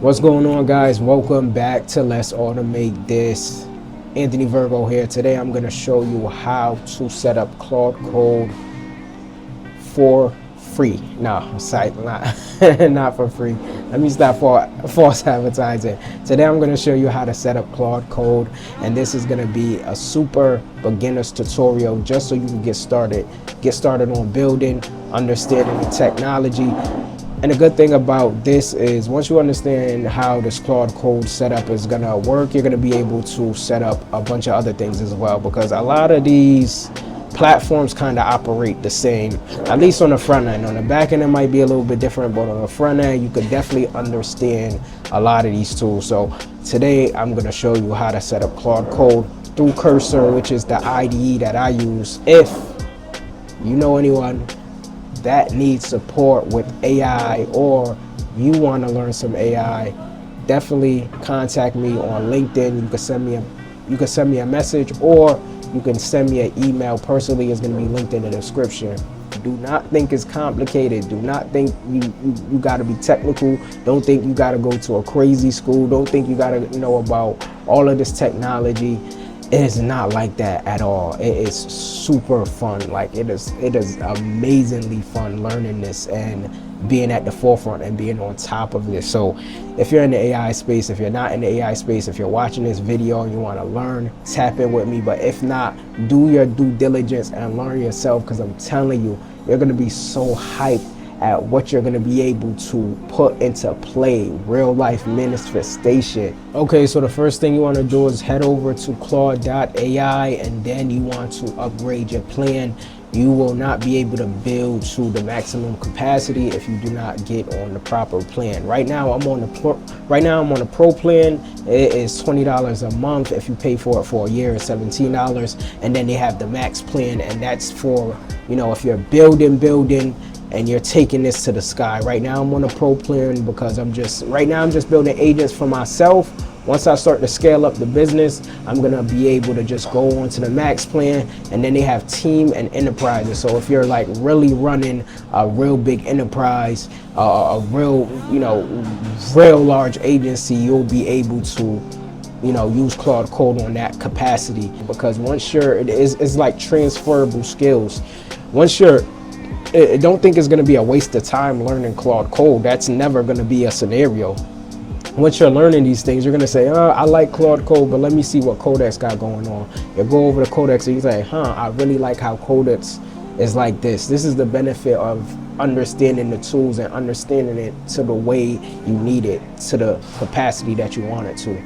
What's going on, guys? Welcome back to Let's Automate This. Anthony Virgo here. Today I'm going to show you how to set up Claude Code for free. No, site not for free. Let me stop false advertising. Today I'm going to show you how to set up Claude Code, and this is going to be a super beginner's tutorial just so you can get started on building, understanding the technology. And the good thing about this is once you understand how this Claude Code setup is gonna work, you're gonna be able to set up a bunch of other things as well, because a lot of these platforms kind of operate the same, at least on the front end. On the back end it might be a little bit different, but on the front end you could definitely understand a lot of these tools. So today I'm going to show you how to set up Claude Code through Cursor, which is the IDE that I use. If you know anyone that needs support with AI, or you want to learn some AI, definitely contact me on LinkedIn. You can send me a message, or you can send me an email personally. It's going to be linked in the description. Do not think it's complicated. Do not think you got to be technical. Don't think you got to go to a crazy school. Don't think you got to know about all of this technology. It is not like that at all. It is super fun. Like it is amazingly fun learning this and being at the forefront and being on top of this. So if you're in the AI space, if you're not in the AI space, if you're watching this video and you want to learn, tap in with me. But if not, do your due diligence and learn yourself, because I'm telling you, you're going to be so hyped at what you're going to be able to put into play, real life manifestation. Okay, so the first thing you want to do is head over to Claude.ai, and then you want to upgrade your plan. You will not be able to build to the maximum capacity if you do not get on the proper plan. Right now I'm on the pro plan. It is $20 a month. If you pay for it for a year, it's $17. And then they have the max plan, and that's for, if you're building and you're taking this to the sky. Right now I'm on a pro plan because I'm just building agents for myself. Once I start to scale up the business, I'm gonna be able to just go on to the max plan, and then they have team and enterprises. So if you're like really running a real big enterprise, a real large agency, you'll be able to use Claude Code on that capacity, because it's like transferable skills. Don't think it's going to be a waste of time learning Claude Code. That's never going to be a scenario. Once you're learning these things, you're going to say, I like Claude Code, but let me see what Codex got going on. You go over to Codex and you say, I really like how Codex is like this. This is the benefit of understanding the tools and understanding it to the way you need it, to the capacity that you want it to.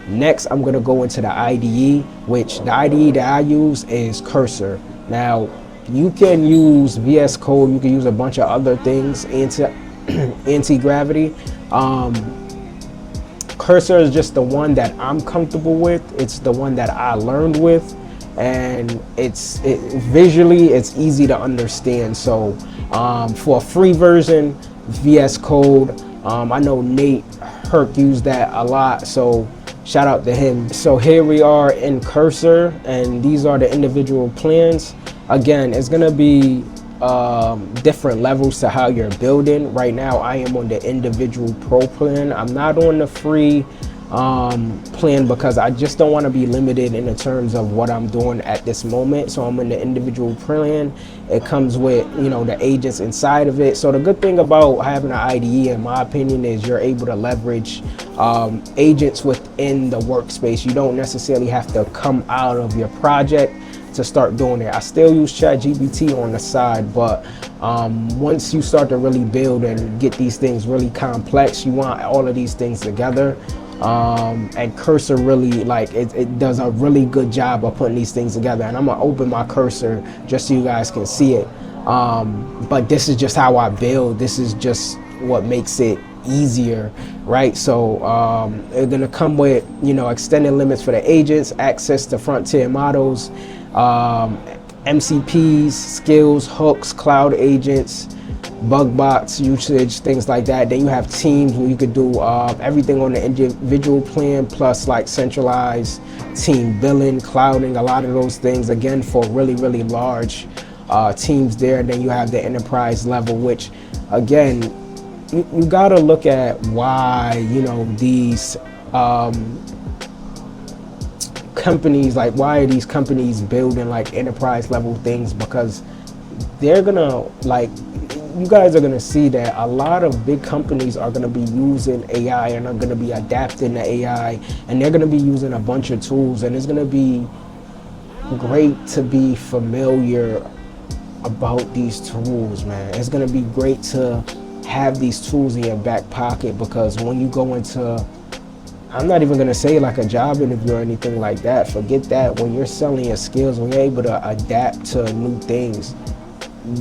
Next, I'm going to go into the IDE, which the IDE that I use is Cursor. Now, you can use VS Code, you can use a bunch of other things, anti-gravity. Cursor is just the one that I'm comfortable with. It's the one that I learned with, and visually it's easy to understand. So for a free version, VS Code, I know Nate Herc used that a lot, so shout out to him. So here we are in Cursor, and these are the individual plans. Again, it's gonna be different levels to how you're building. Right now I am on the individual pro plan. I'm not on the free plan because I just don't want to be limited in the terms of what I'm doing at this moment. So I'm in the individual plan. It comes with the agents inside of it. So the good thing about having an IDE, in my opinion, is you're able to leverage agents within the workspace. You don't necessarily have to come out of your project to start doing it. I still use ChatGPT on the side, but once you start to really build and get these things really complex, you want all of these things together. And Cursor really, it does a really good job of putting these things together. And I'm gonna open my Cursor just so you guys can see it. But this is just how I build. This is just what makes it easier, right? So it's gonna come with extended limits for the agents, access to frontier models, MCPs, skills, hooks, cloud agents, bug box usage, things like that. Then you have teams where you could do everything on the individual plan, plus like centralized team billing, clouding, a lot of those things, again, for really large teams there. Then you have the enterprise level, which again, you got to look at why, you know, these companies, like why are these companies building like enterprise level things, because they're gonna, like, you guys are gonna see that a lot of big companies are gonna be using AI and are gonna be adapting to AI, and they're gonna be using a bunch of tools, and it's gonna be great to be familiar about these tools, man. It's gonna be great to have these tools in your back pocket, because when you go into, I'm not even gonna say like a job interview or anything like that, forget that. When you're selling your skills, when you're able to adapt to new things,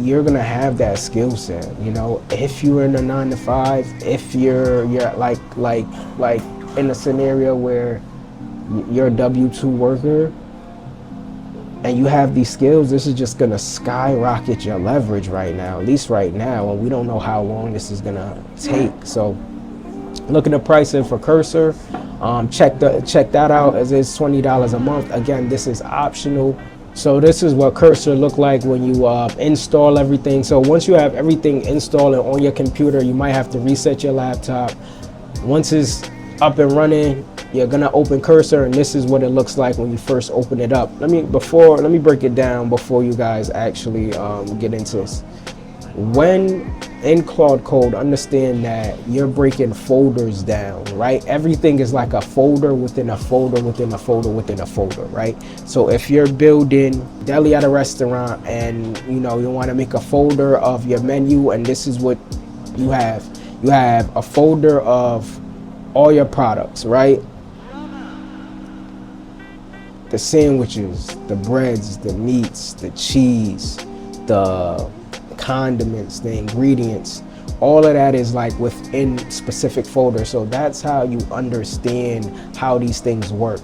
you're gonna have that skill set. You know, if you're in a 9-to-5, if you're like in a scenario where you're a W-2 worker and you have these skills, this is just gonna skyrocket your leverage right now, at least right now, and we don't know how long this is gonna take. So looking at pricing for Cursor, check that out, as it's $20 a month. Again, this is optional. So this is what Cursor look like when you install everything. So once you have everything installed and on your computer, you might have to reset your laptop. Once it's up and running, you're gonna open Cursor, and this is what it looks like when you first open it up. Let me break it down before you guys actually get into this. When in Claude Code, understand that you're breaking folders down, right? Everything is like a folder within a folder within a folder within a folder, right? So if you're building deli at a restaurant and you know you want to make a folder of your menu, and this is what you have a folder of all your products, right? The sandwiches, the breads, the meats, the cheese, the condiments, the ingredients, all of that is like within specific folders. So that's how you understand how these things work.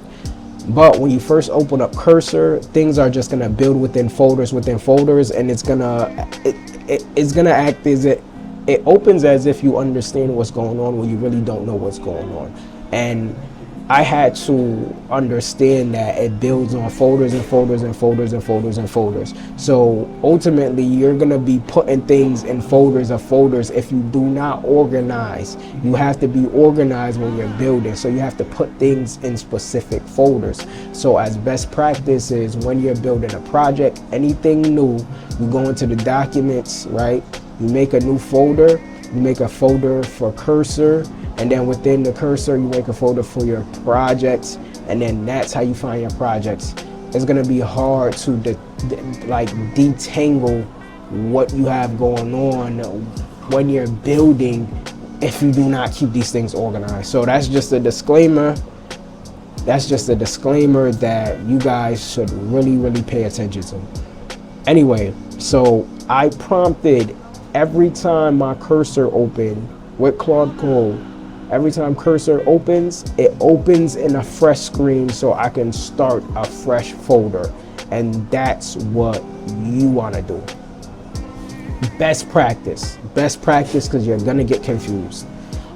But when you first open up Cursor, things are just gonna build within folders, and it's gonna act as it opens as if you understand what's going on when you really don't know what's going on. And I had to understand that it builds on folders and folders and folders and folders and folders. So ultimately, you're gonna be putting things in folders of folders if you do not organize. You have to be organized when you're building. So you have to put things in specific folders. So as best practice is when you're building a project, anything new, you go into the documents, right? You make a new folder. You make a folder for Cursor, and then within the Cursor, you make a folder for your projects, and then that's how you find your projects. It's gonna be hard to detangle what you have going on when you're building if you do not keep these things organized. So that's just a disclaimer. That's just a disclaimer that you guys should really, really pay attention to. Anyway, so I prompted every time my Cursor opened with Claude Code, every time Cursor opens, it opens in a fresh screen so I can start a fresh folder. And that's what you want to do. Best practice, because you're gonna get confused.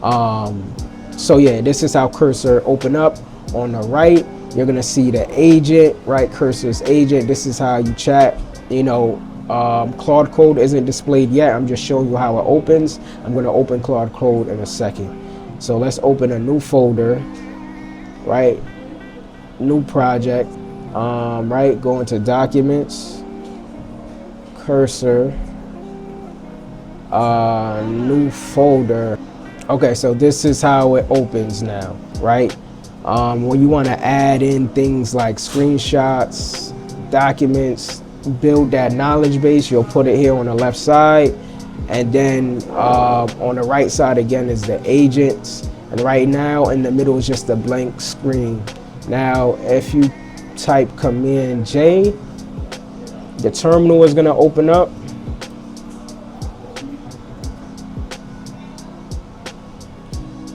So yeah, this is how Cursor open up. On the right, you're gonna see the agent, right? Cursor's agent. This is how you chat. You know, Claude Code isn't displayed yet. I'm just showing you how it opens. I'm going to open Claude Code in a second. So let's open a new folder, right? New project, right? Go into documents, Cursor, new folder. Okay, so this is how it opens now, right? When you want to add in things like screenshots, documents, build that knowledge base, you'll put it here on the left side, and then on the right side again is the agents, and right now in the middle is just a blank screen. Now if you type Command J, the terminal is going to open up,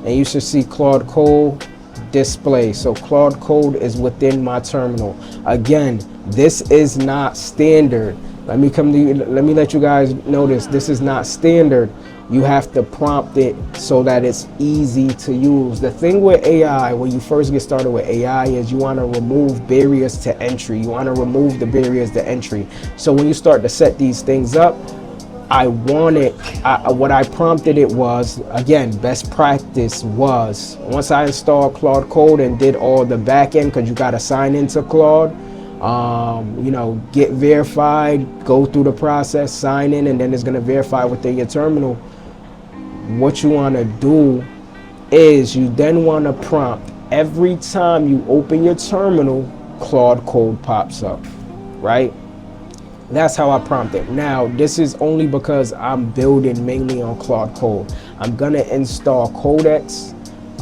and you should see Claude Code display. So Claude Code is within my terminal. Again, this is not standard. Let me let you guys notice this is not standard. You have to prompt it so that it's easy to use. The thing with AI, when you first get started with AI, is you want to remove barriers to entry. You want to remove the barriers to entry. So when you start to set these things up, what I prompted it was, again, best practice was, once I installed Claude Code and did all the back end, because you got to sign into Claude, you know, get verified, go through the process, sign in, and then it's going to verify within your terminal. What you want to do is you then want to prompt every time you open your terminal, Claude Code pops up, right? That's how I prompt it. Now, this is only because I'm building mainly on Claude Code. I'm gonna install Codex.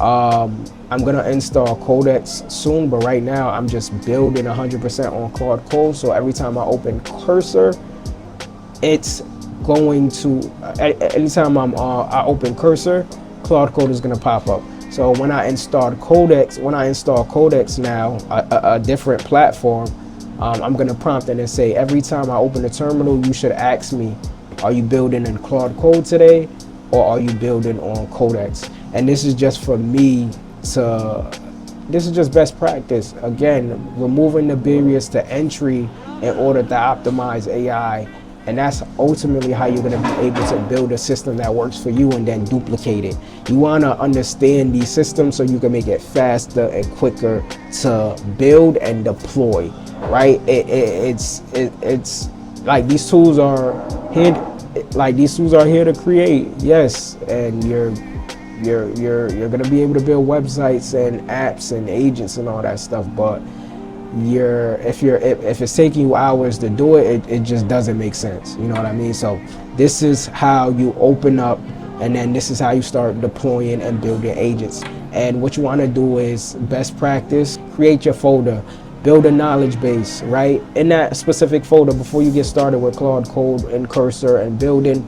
I'm gonna install Codex soon, but right now I'm just building 100% on Claude Code. So every time I open Cursor, it's going to, anytime I open Cursor, Claude Code is gonna pop up. So when I install Codex now, a different platform, I'm gonna prompt it and say, every time I open a terminal, you should ask me, are you building in Claude Code today, or are you building on Codex? And this is just for me this is just best practice. Again, removing the barriers to entry in order to optimize AI. And that's ultimately how you're gonna be able to build a system that works for you and then duplicate it. You wanna understand these systems so you can make it faster and quicker to build and deploy, right? It's like these tools are here, to create, yes, and you're gonna be able to build websites and apps and agents and all that stuff, but if it's taking you hours to do it, it just doesn't make sense. You know what I mean? So this is how you open up, and then this is how you start deploying and building agents. And what you want to do is, best practice, create your folder, build a knowledge base, right? In that specific folder, before you get started with Claude Code and Cursor and building,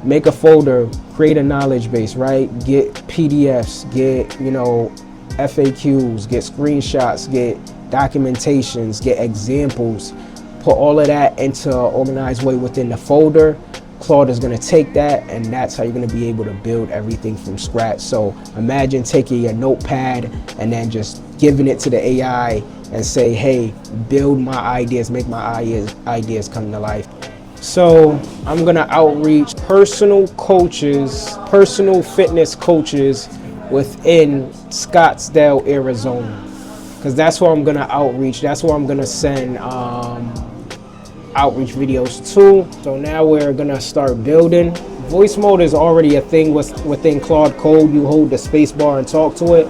make a folder, create a knowledge base, right? Get PDFs, get, you know, FAQs, get screenshots, get documentations, get examples, put all of that into an organized way within the folder. Claude is going to take that, and that's how you're going to be able to build everything from scratch. So imagine taking your notepad and then just giving it to the AI and say, hey, build my ideas, make my ideas come to life. So I'm going to outreach personal fitness coaches within Scottsdale, Arizona, because that's where I'm gonna outreach. That's where I'm gonna send outreach videos to. So now we're gonna start building. Voice mode is already a thing within Claude Code. You hold the space bar and talk to it.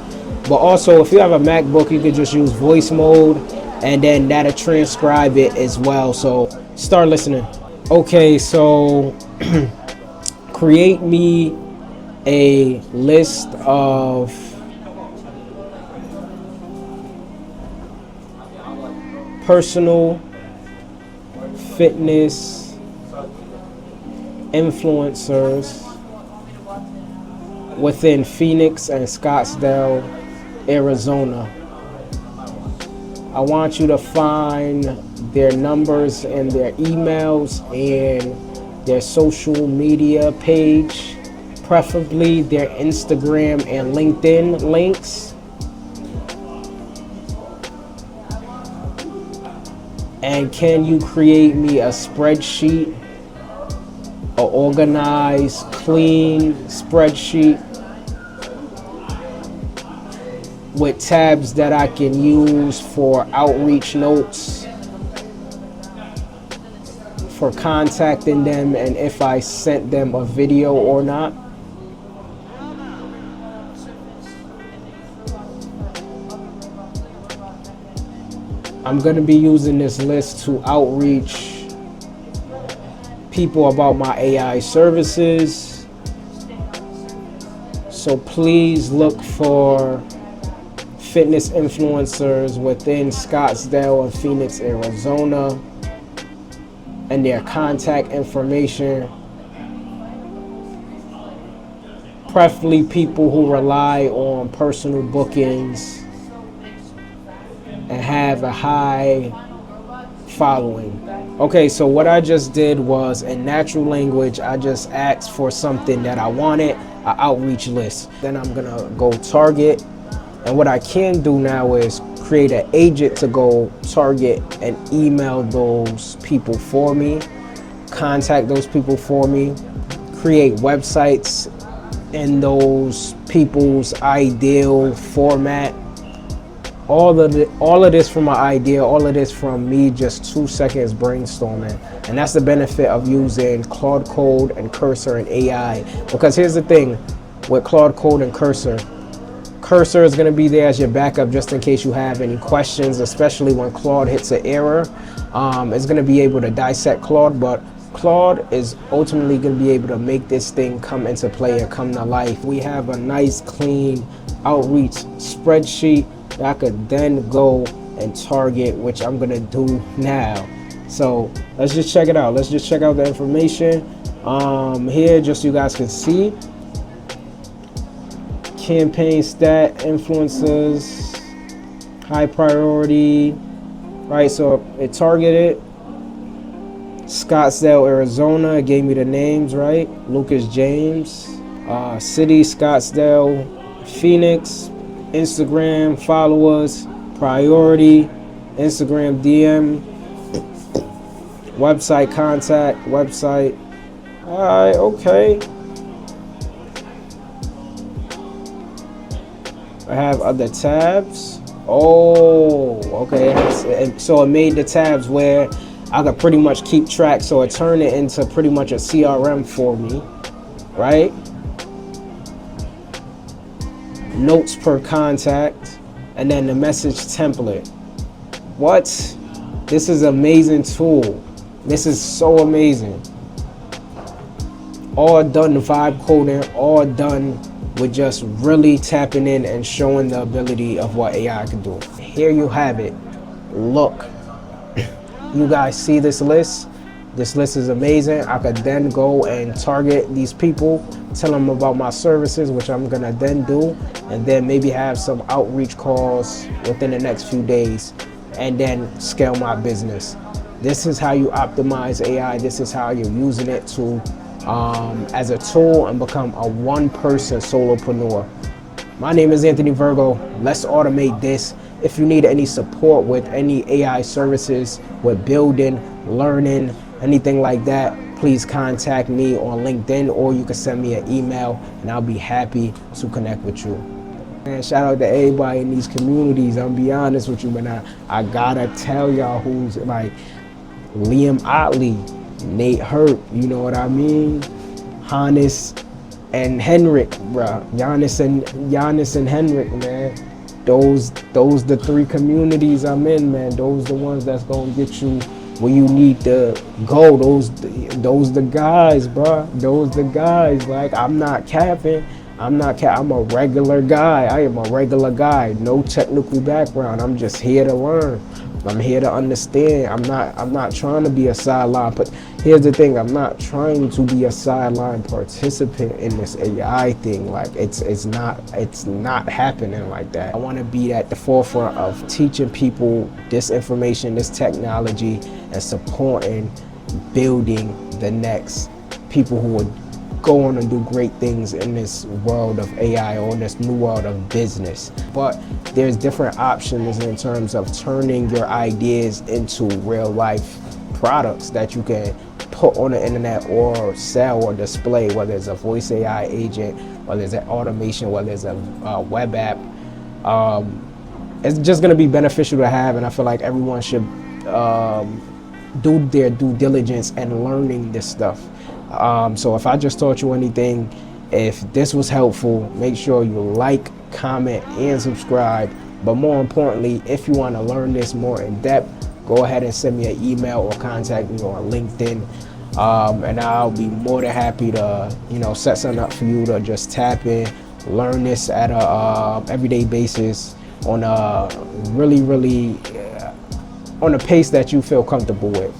But also, if you have a MacBook, you could just use voice mode, and then that'll transcribe it as well. So start listening. Okay, so create me a list of personal fitness influencers within Phoenix and Scottsdale, Arizona. I want you to find their numbers and their emails and their social media page, preferably their Instagram and LinkedIn links. And can you create me a spreadsheet, an organized, clean spreadsheet with tabs that I can use for outreach notes, for contacting them, and if I sent them a video or not. I'm going to be using this list to outreach people about my AI services. So please look for fitness influencers within Scottsdale and Phoenix, Arizona, and their contact information. Preferably people who rely on personal bookings and have a high following. Okay, so what I just did was, in natural language, I just asked for something that I wanted, an outreach list. Then I'm gonna go target, and what I can do now is create an agent to go target and email those people for me. contact those people for me, create websites in those people's ideal format. All of this from my idea, all of this from me just 2 seconds brainstorming. And that's the benefit of using Claude Code and Cursor and AI. Because here's the thing with Claude Code and Cursor. Cursor is going to be there as your backup just in case you have any questions, especially when Claude hits an error. It's going to be able to dissect Claude, but Claude is ultimately going to be able to make this thing come into play and come to life. We have a nice, clean outreach spreadsheet that I could then go and target, which I'm going to do now. So let's just check it out. Let's just check out the information here, just so you guys can see. Campaign stat, influencers, high priority, right? So it targeted Scottsdale, Arizona. It gave me the names, right? Lucas James, city Scottsdale, Phoenix, Instagram followers, priority, Instagram DM, website contact, website. All right, okay. I have other tabs. Oh, okay. So it made the tabs where I could pretty much keep track. So it turned it into pretty much a CRM for me, right? Notes per contact, and then the message template. What? This is an amazing tool. This is so amazing. All done vibe coding, all done with just really tapping in and showing the ability of what AI can do. Here you have it. Look, you guys see this list? This list is amazing. I could then go and target these people, tell them about my services, which I'm gonna then do, and then maybe have some outreach calls within the next few days, and then scale my business. This is how you optimize AI. This is how you're using it to as a tool and become a one-person solopreneur. My name is Anthony Virgo. Let's automate this. If you need any support with any AI services, with building, learning, anything like that, please contact me on LinkedIn, or you can send me an email and I'll be happy to connect with you. And shout out to everybody in these communities. I'm gonna be honest with you, but I gotta tell y'all who's like Liam Otley, Nate Hurt, you know what I mean? Hannes and Henrik, bruh. Giannis and Henrik, man. Those the three communities I'm in, man. Those the ones that's gonna get you where you need to go. Those the guys, bruh. Those the guys. Like, I'm not capping. I'm a regular guy. I am a regular guy. No technical background. I'm just here to learn. I'm here to understand. I'm not trying to be a sideline, but here's the thing, I'm not trying to be a sideline participant in this AI thing. Like, it's not happening like that. I want to be at the forefront of teaching people this information, this technology, and supporting building the next people who would go on and do great things in this world of AI, or in this new world of business. But there's different options in terms of turning your ideas into real life products that you can put on the internet or sell or display, whether it's a voice AI agent, whether it's an automation, whether it's a web app. It's just gonna be beneficial to have, and I feel like everyone should do their due diligence and learning this stuff. So if I just taught you anything, if this was helpful, make sure you like, comment, and subscribe. But more importantly, if you want to learn this more in depth, go ahead and send me an email or contact me on LinkedIn. And I'll be more than happy to, set something up for you to just tap in, learn this at a everyday basis on a really, on a pace that you feel comfortable with.